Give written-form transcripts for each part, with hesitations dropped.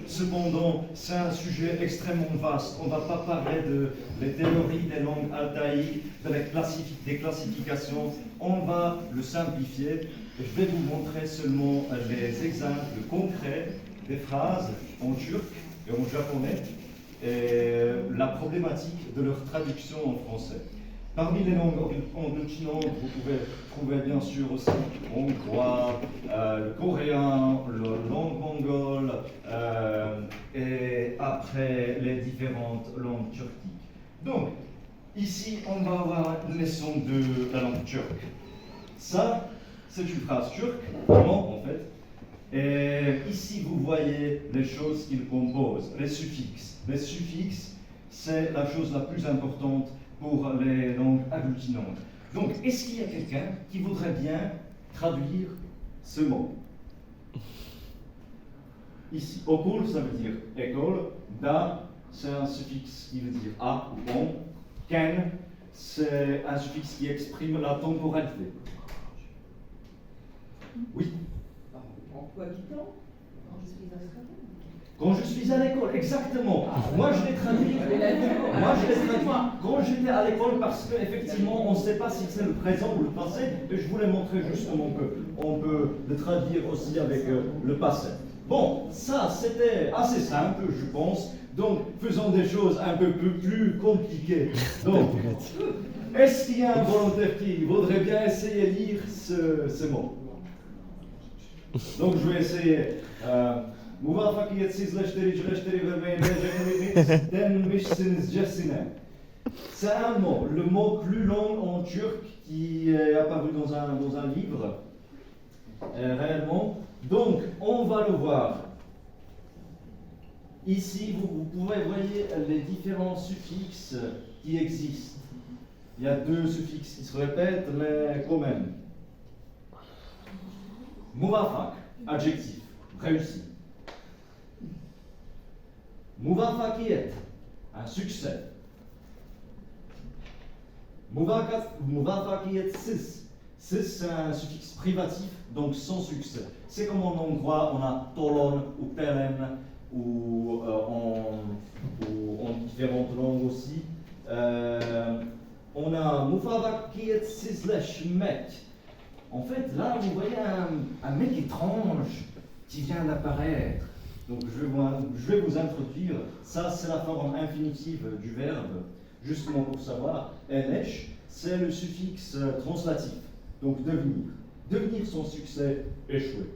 cependant, c'est un sujet extrêmement vaste. On ne va pas parler des théories des langues altaïques, des classifications. On va le simplifier. Je vais vous montrer seulement les exemples concrets des phrases en turc et en japonais et la problématique de leur traduction en français. Parmi les langues agglutinantes, vous pouvez trouver bien sûr aussi le hongrois, le coréen, la langue mongole et après les différentes langues turquiques. Donc, ici, on va avoir une leçon de la langue turque. Ça, c'est une phrase turque, vraiment en fait. Et ici, vous voyez les choses qu'ils composent, les suffixes. Les suffixes, c'est la chose la plus importante pour les langues agglutinantes. Donc, est-ce qu'il y a quelqu'un qui voudrait bien traduire ce mot? Ici, okul, ça veut dire école. Da, c'est un suffixe qui veut dire à ou on. Ken, c'est un suffixe qui exprime la temporalité. Oui. En cohabitant, quand je suis à l'école, exactement. Moi, je l'ai traduit. Quand j'étais à l'école, parce qu'effectivement, on ne sait pas si c'est le présent ou le passé, et je voulais montrer justement qu'on peut le traduire aussi avec le passé. Bon, ça, c'était assez simple, je pense. Donc, faisons des choses un peu plus compliquées. Donc, est-ce qu'il y a un volontaire qui voudrait bien essayer de lire ce mot? Donc, je vais essayer. C'est un mot, le mot plus long en turc qui est apparu dans un livre, réellement. Donc, on va le voir. Ici, vous pouvez voir les différents suffixes qui existent. Il y a deux suffixes qui se répètent, mais quand même. Mouvafak, adjectif, réussi. Mouvafakiyet, un succès. Mouvafakiyet sis. Sis, c'est un suffixe privatif, donc sans succès. C'est comme en hongrois, on a tolon ou telen, ou en différentes langues aussi. On a Mouvafakiyet sislesh mek. En fait, là, vous voyez un mec étrange qui vient d'apparaître. Donc, je vais vous introduire. Ça, c'est la forme infinitive du verbe, justement pour savoir. Enesh, c'est le suffixe translatif, donc devenir. Devenir son succès, échouer.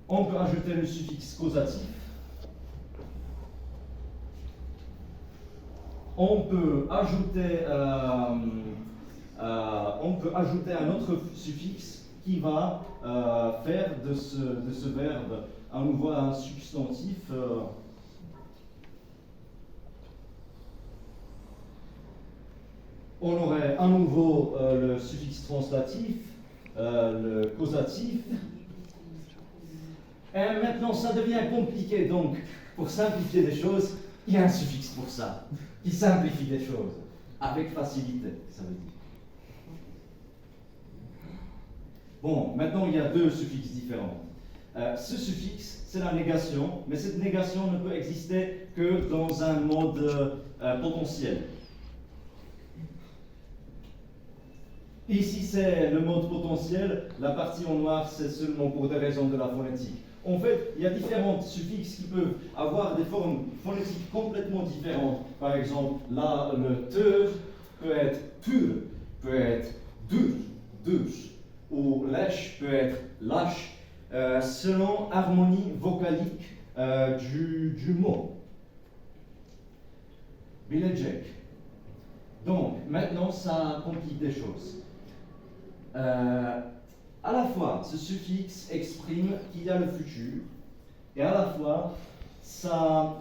On peut ajouter le suffixe causatif. On peut ajouter un autre suffixe qui va faire de ce verbe à nouveau un substantif. On aurait à nouveau le suffixe translatif, le causatif. Et maintenant, ça devient compliqué. Donc, pour simplifier les choses, il y a un suffixe pour ça, qui simplifie les choses, avec facilité, ça veut dire. Bon, maintenant il y a deux suffixes différents. Ce suffixe, c'est la négation, mais cette négation ne peut exister que dans un mode potentiel. Ici, c'est le mode potentiel, la partie en noir, c'est seulement pour des raisons de la phonétique. En fait, il y a différents suffixes qui peuvent avoir des formes phonétiques complètement différentes. Par exemple, là, le teur peut être tur, peut être dur, douche, ou lèche peut être lâche, selon harmonie vocalique du mot. Bilecek. Donc, maintenant, ça complique des choses. À la fois, ce suffixe exprime qu'il y a le futur, et à la fois, ça,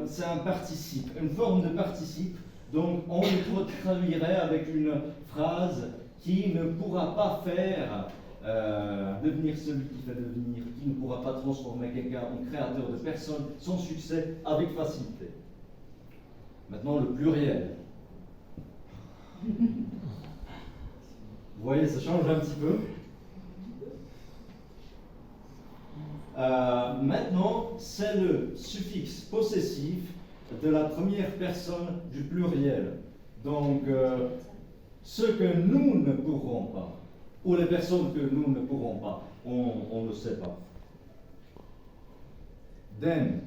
c'est un participe, une forme de participe. Donc, on le traduirait avec une phrase qui ne pourra pas faire devenir celui qui fait devenir, qui ne pourra pas transformer quelqu'un en créateur de personne sans succès avec facilité. Maintenant, le pluriel. Vous voyez, ça change un petit peu. Maintenant, c'est le suffixe possessif de la première personne du pluriel. Donc, ce que nous ne pourrons pas, ou les personnes que nous ne pourrons pas, on ne sait pas. Den,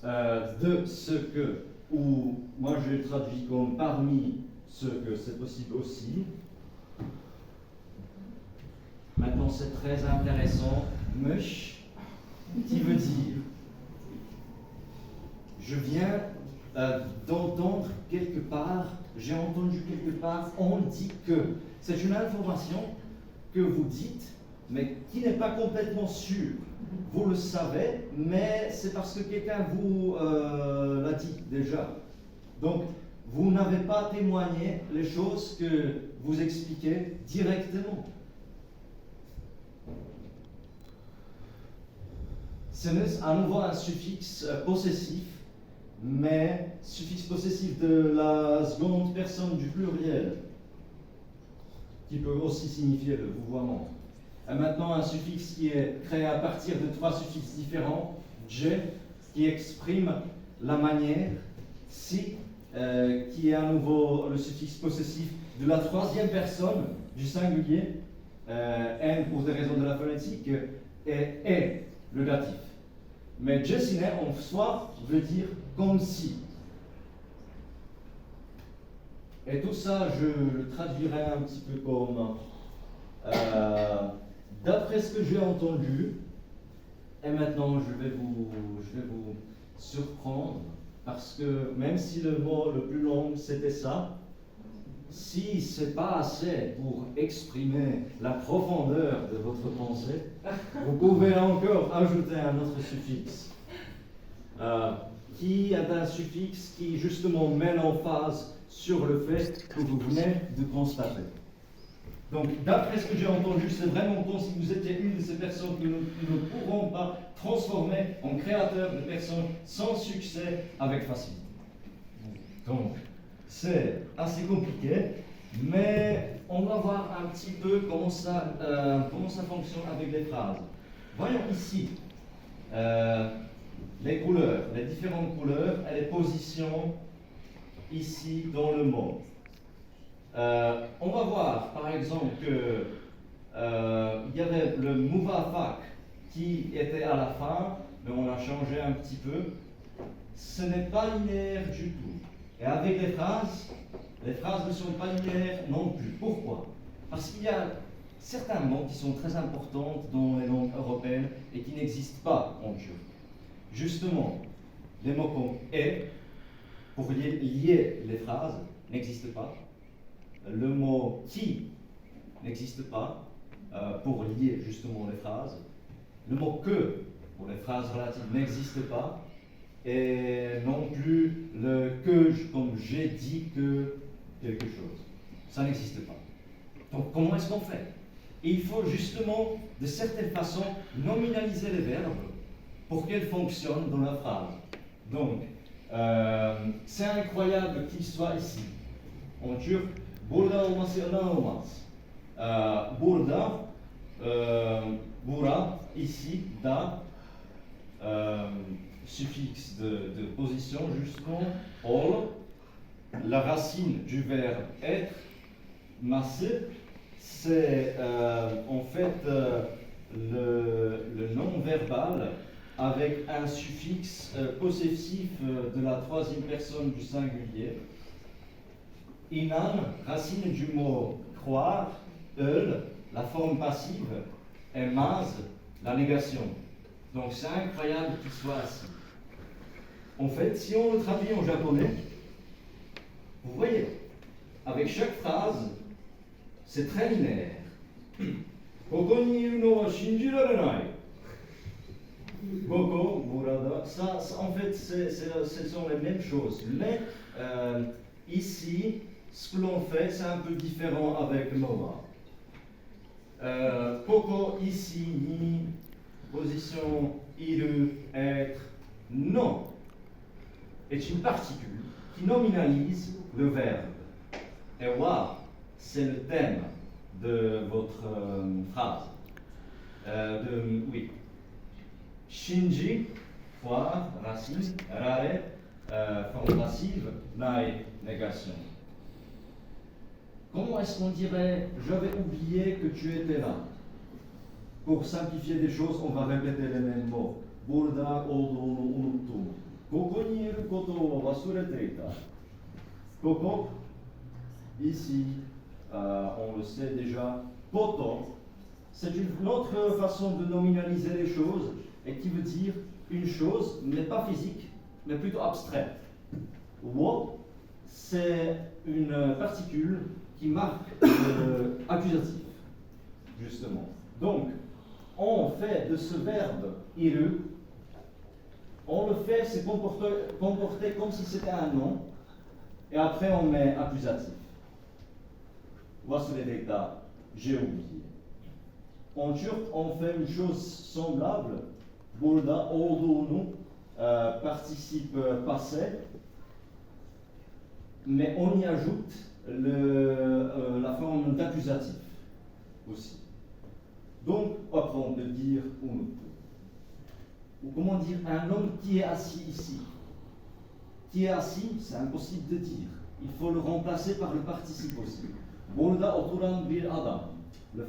de ce que, ou moi je traduis comme parmi ce que, c'est possible aussi. Maintenant c'est très intéressant, mush, qui veut dire, je viens d'entendre quelque part, j'ai entendu quelque part, on dit que. C'est une information que vous dites, mais qui n'est pas complètement sûre. Vous le savez, mais c'est parce que quelqu'un vous l'a dit déjà. Donc, vous n'avez pas témoigné les choses que vous expliquez directement. C'est à nouveau un suffixe possessif, mais suffixe possessif de la seconde personne du pluriel, qui peut aussi signifier le vouvoiement. Et maintenant, un suffixe qui est créé à partir de trois suffixes différents, je, qui exprime la manière, si, qui est à nouveau le suffixe possessif de la troisième personne du singulier, n pour des raisons de la phonétique, et le datif. Mais Jessine en soi veut dire comme si. Et tout ça, je le traduirai un petit peu comme d'après ce que j'ai entendu, et maintenant je vais vous surprendre, parce que même si le mot le plus long c'était ça, si c'est pas assez pour exprimer la profondeur de votre pensée, vous pouvez encore ajouter un autre suffixe, qui est un suffixe qui justement met l'emphase sur le fait que vous venez de constater. Donc, d'après ce que j'ai entendu, c'est vraiment comme si vous étiez une de ces personnes que nous ne pourrons pas transformer en créateurs de personnes sans succès avec facilité. Donc, c'est assez compliqué, mais on va voir un petit peu comment ça fonctionne avec les phrases. Voyons ici les couleurs, les différentes couleurs et les positions ici dans le mot. On va voir par exemple que il y avait le muvafak qui était à la fin, mais on a changé un petit peu. Ce n'est pas linéaire du tout. Et avec les phrases ne sont pas linéaires non plus. Pourquoi? Parce qu'il y a certains mots qui sont très importants dans les langues européennes et qui n'existent pas en turc. Justement, les mots comme « et » pour lier les phrases n'existent pas. Le mot « qui » n'existe pas pour lier justement les phrases. Le mot « que » pour les phrases relatives n'existe pas. Et non plus le « que » comme « j'ai dit que quelque chose ». Ça n'existe pas. Donc comment est-ce qu'on fait? Il faut justement, de certaines façons, nominaliser les verbes pour qu'elles fonctionnent dans la phrase. Donc, c'est incroyable qu'il soit ici. En turc, burada olması inanılmaz. Burada, bura, ici, da, suffixe de position justement, ol, la racine du verbe être, masser, c'est en fait le nom verbal avec un suffixe possessif de la troisième personne du singulier. Inan, racine du mot croire, eul, la forme passive, et maz, la négation. Donc c'est incroyable qu'il soit assis. En fait, si on le traduit en japonais, vous voyez, avec chaque phrase, c'est très linéaire. Koko ni iru no wa shinjirarenai. Boko, burada, ça, en fait, ce sont les mêmes choses. Mais ici, ce que l'on fait, c'est un peu différent avec Nova. Koko, ici, ni, position, iru, être, non, est une particule qui nominalise le verbe. Et wa, c'est le thème de votre phrase. Oui. Shinji, foi, racine, rare, forme passive, nai, négation. Comment est-ce qu'on dirait « j'avais oublié que tu étais là » ? Pour simplifier des choses, on va répéter les mêmes mots. Burada olduğunu unuttum. Koko ni iru koto wo wasureteita. Koko, ici, on le sait déjà. Koto, c'est une autre façon de nominaliser les choses et qui veut dire une chose, mais pas physique, mais plutôt abstraite. Wo, c'est une particule qui marque accusatif, justement. Donc, on fait de ce verbe iru, on le fait se comporter comme si c'était un nom, et après on met accusatif. Wasureteita, j'ai oublié. En turc, on fait une chose semblable. Burada olduğunu, participe passé, mais on y ajoute la forme d'accusatif aussi. Donc, après on peut dire unuttum. Ou comment dire un homme qui est assis ici. Qui est assis, c'est impossible de dire. Il faut le remplacer par le participe aussi. Burada oturan bir adam. La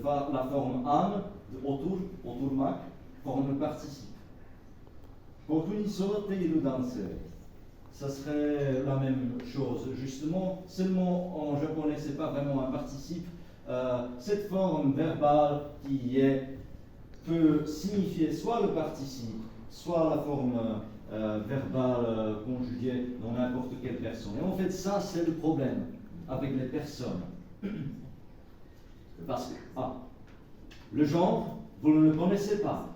forme an de otur, oturmak, forme participe. Kokuni soroteiru danse. Ça serait la même chose, justement, seulement en japonais, c'est pas vraiment un participe. Cette forme verbale peut signifier soit le participe, soit la forme verbale conjuguée dans n'importe quelle personne. Et en fait, ça, c'est le problème avec les personnes. Parce que, le genre, vous ne le connaissez pas.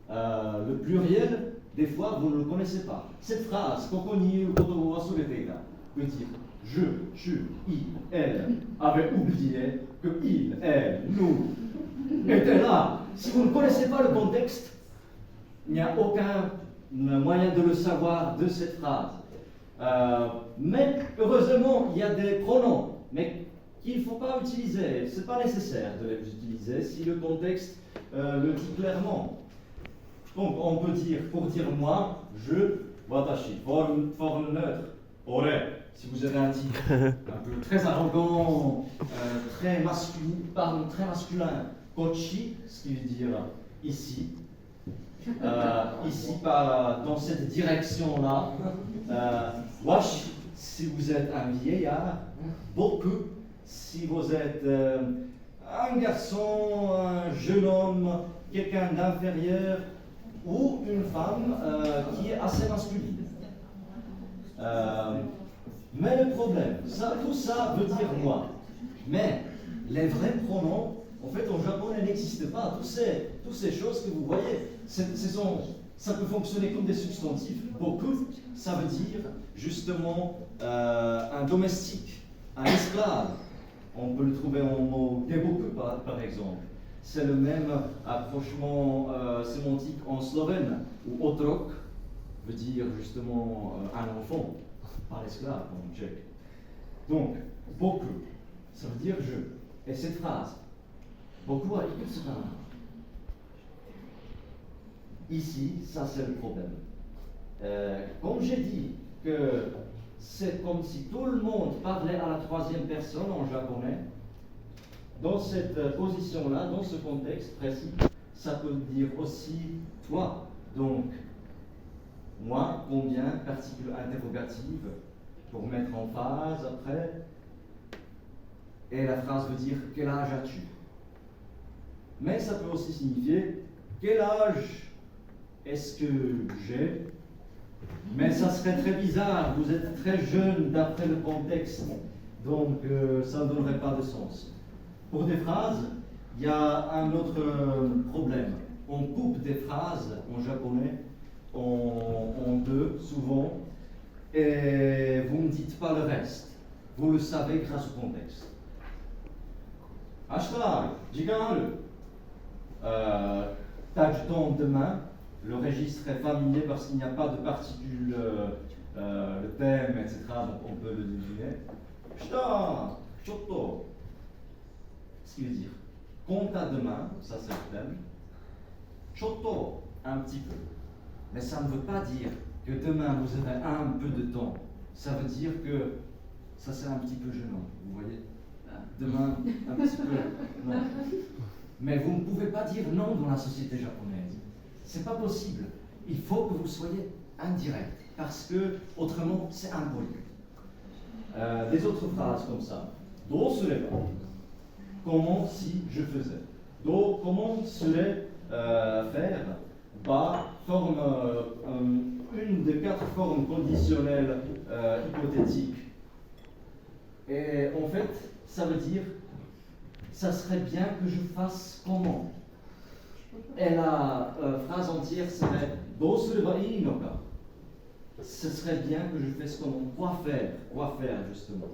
Le pluriel, des fois, vous ne le connaissez pas. Cette phrase, Koko ni iru koto wo wasureteita, veut dire je, tu, il, elle avait oublié que il, elle, nous étaient là. Si vous ne connaissez pas le contexte, il n'y a aucun moyen de le savoir de cette phrase. Mais heureusement, il y a des pronoms, mais qu'il ne faut pas utiliser. Ce n'est pas nécessaire de les utiliser si le contexte le dit clairement. Donc on peut dire, pour dire moi, je, watashi, forme neutre, ore, si vous avez un type un peu très arrogant, très masculin, kochi, ce qui veut dire ici, ici dans cette direction-là, washi, si vous êtes un vieillard, boku, si vous êtes un garçon, un jeune homme, quelqu'un d'inférieur, ou une femme qui est assez masculine. Mais le problème, tout ça veut dire moi. Mais les vrais pronoms, en fait, en japonais, n'existent pas. Toutes ces choses que vous voyez, ça peut fonctionner comme des substantifs. Boku, ça veut dire justement un domestique, un esclave. On peut le trouver en mot deboku, par exemple. C'est le même approchement sémantique en slovène, où otrok veut dire justement un enfant, pas l'esclave en tchèque. Donc, boku, ça veut dire je. Et cette phrase, boku wa ikutsura. Ici, ça c'est le problème. Comme j'ai dit que c'est comme si tout le monde parlait à la troisième personne en japonais, dans cette position-là, dans ce contexte précis, ça peut dire aussi toi. Donc, moi, combien, particule interrogative, pour mettre en phase après. Et la phrase veut dire quel âge as-tu? Mais ça peut aussi signifier quel âge est-ce que j'ai? Mais ça serait très bizarre, vous êtes très jeune d'après le contexte, donc ça ne donnerait pas de sens. Pour des phrases, il y a un autre problème. On coupe des phrases en japonais en deux, souvent, et vous ne dites pas le reste. Vous le savez grâce au contexte. Ashita, jigan aru. T'as du temps demain. Le registre est familier parce qu'il n'y a pas de particules, le thème, etc. Donc on peut le deviner. Ashita, chotto. Ce qui veut dire, compte à demain, ça c'est le thème. Chotto, un petit peu. Mais ça ne veut pas dire que demain vous avez un peu de temps. Ça veut dire que ça c'est un petit peu gênant, vous voyez. Demain, un petit peu, non. Mais vous ne pouvez pas dire non dans la société japonaise. C'est pas possible. Il faut que vous soyez indirect, parce que autrement c'est impoli. Des autres phrases comme ça. Do sureba. Comment si je faisais. Do, comment serait faire. Ba forme une des 4 formes conditionnelles hypothétiques. Et en fait, ça veut dire ça serait bien que je fasse comment. Et la phrase entière serait Do sureba ii no ka. Ce serait bien que je fasse comment. Quoi faire justement.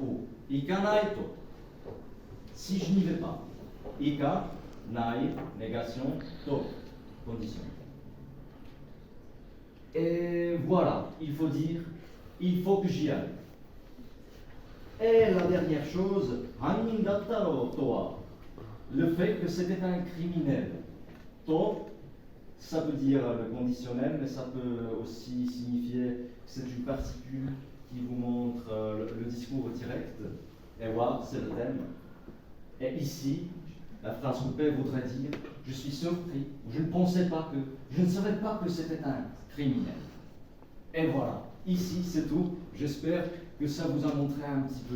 Ou ikanai to. Si je n'y vais pas. Ika, nai, négation, to, condition. Et voilà, il faut dire, il faut que j'y aille. Et la dernière chose, hannin dattaro to wa, le fait que c'était un criminel. To, ça peut dire le conditionnel, mais ça peut aussi signifier que c'est une particule qui vous montre le discours direct. Et wa, c'est le thème. Et ici, la phrase coupée voudrait dire je suis surpris, je ne pensais pas que, je ne savais pas que c'était un criminel. Et voilà, ici c'est tout. J'espère que ça vous a montré un petit peu